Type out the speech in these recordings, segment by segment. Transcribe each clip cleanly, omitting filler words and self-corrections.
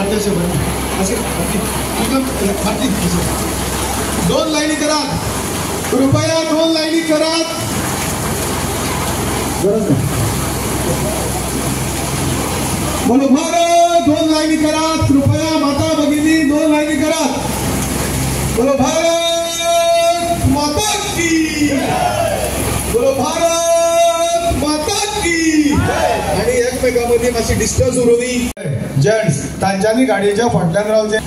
पाठीशी असे दोन लाईनी करा कृपया, दोन लाईनी करा. बोलो भारत, दोन लाईनी करा कृपया. माता भगिनी दोन लाईनी करा. बोलो भारत माता की, बोलो भारत माता की. आणि एकमेकांमध्ये मातशी डिस्टन्स उरवी. जेंट्स तांच्यांनी गाडयेच्या फाटल्यान रावचे.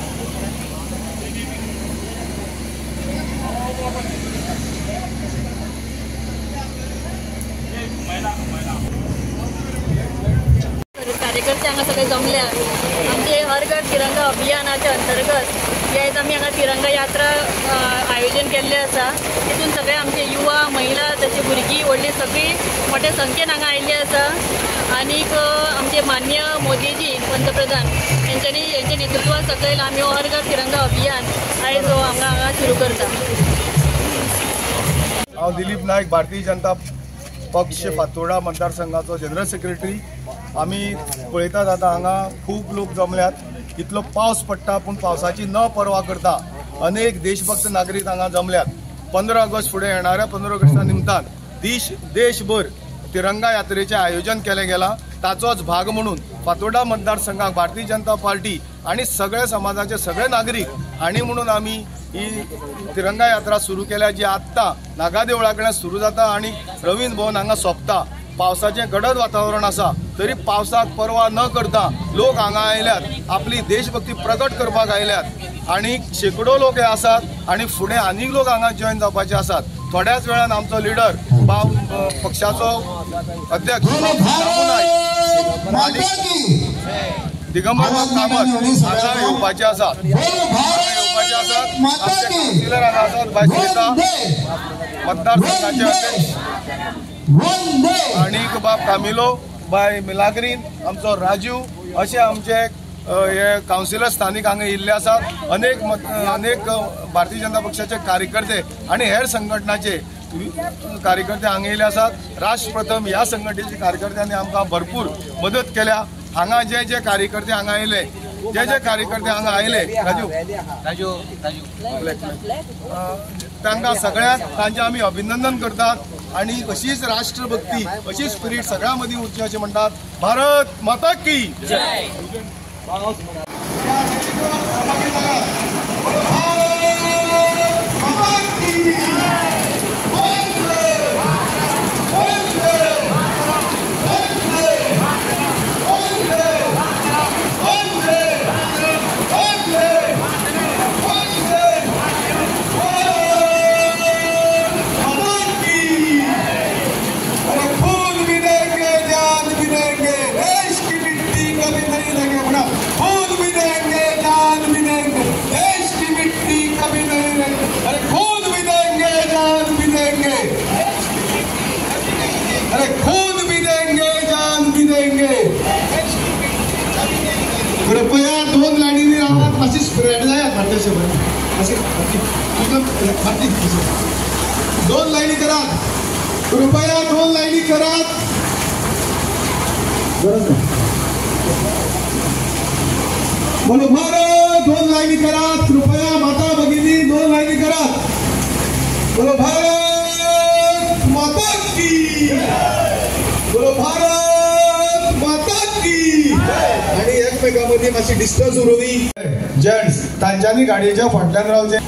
कार्यकर्ते हांगा सगळे जमल्या. आमचे हर घर तिरंगा अभियानाच्या अंतर्गत यायत आम्ही हांगा तिरंगा यात्रा आयोजन केल्लें आसा. तितून सगळे आमचे युवा, महिला, तशी भुरगीं व्हडली सगळी मोठ्या संख्येन हांगा आयिल्ली आसा. आनीक आमचे माननीय मोदीजी पंतप्रधान यांच्या नेतृत्वात सकयल आमी हर घर तिरंगा अभियान आयज हांगा सुरू करता. हांव दिलीप नायक, भारतीय जनता पक्ष फातोर्डा मतदारसंघाचो जनरल सेक्रेटरी. आमी पळयतात आतां हांगा खूब लोक जमल्यात. इतलो पावस पडटा पूण पावसाची न पर्वा करता अनेक देशभक्त नागरीक हांगा जमल्यात. 15 ऑगस्ट फुडें येणाऱ्या 15 ऑगस्टा निमतान देशभर तिरंगा यात्रेचें आयोजन केलें गेलां. ताचोच भाग म्हणून फातोर्डा मतदारसंघाक भारतीय जनता पार्टी आणि सगळे समाजाचे सगळे नागरीक हांणी म्हणून आमी ही तिरंगा यात्रा सुरू केल्या, जी आत्ता नागा देवळा कडल्यान सुरू जाता आणि रवींद्र भवन हांगा सोंपता. पावसाचें गडद वातावरण आसा तरी पावसाक पर्वा न करता लोक हांगा आयल्यात, आपली देशभक्ती प्रगट करपाक आयल्यात. आणि शेकडो लोक हे आसात आणि फुडें आनीक लोक हांगा जॉयन जावपाचे आसात. थोड्याच वेळान आमचो लिडर पक्षाचो अध्यक्ष दिगंबर कामत हांगा येवपाचे आसात. आमचे काउन्सिलर हांगा आसात, भायस नेता, मतदारसंघाचे अध्यक्ष आणीक बाब कामिलो, बाय मिलाग्रीन, आमचो राजू, असे आमचे हे काउन्सिलर स्थानिक हांगा येयल्ले आसात. अनेक भारतीय जनता पक्षाचे कार्यकर्ते आणि हेर संघटनाचे कार्यकर्ते हांगा येयल्ले आसात. राष्ट्र प्रथम ह्या संघटनेच्या कार्यकर्त्यांनी आमकां भरपूर मदत केल्या. हांगा जे कार्यकर्ते हांगा आयले, जे कार्यकर्ते हांगा आयले, राजू तांकां सगळ्यांक तांचे आमी अभिनंदन करतात. आणि अशीच राष्ट्रभक्ती, अशी स्पिरीट सगळ्यां मदीं उरची अशें म्हणटात. भारत माता की जय. कृपया दोन लाईनीने आवाज अशी स्प्रेड जायात असे दोन लाईनी करा कृपया, दोन लाईनी करा. बोलो भारत, दोन लाईनी करा कृपया. माता भगिनी दोन लाईनी करा. बोलो भारत माता की, बोलो भारत माता की. आणि एकमेकांमध्ये मातशी डिस्टन्स उरवी. जेंट्स तांच्यांनी गाडयेच्या फाटल्यान रावचे.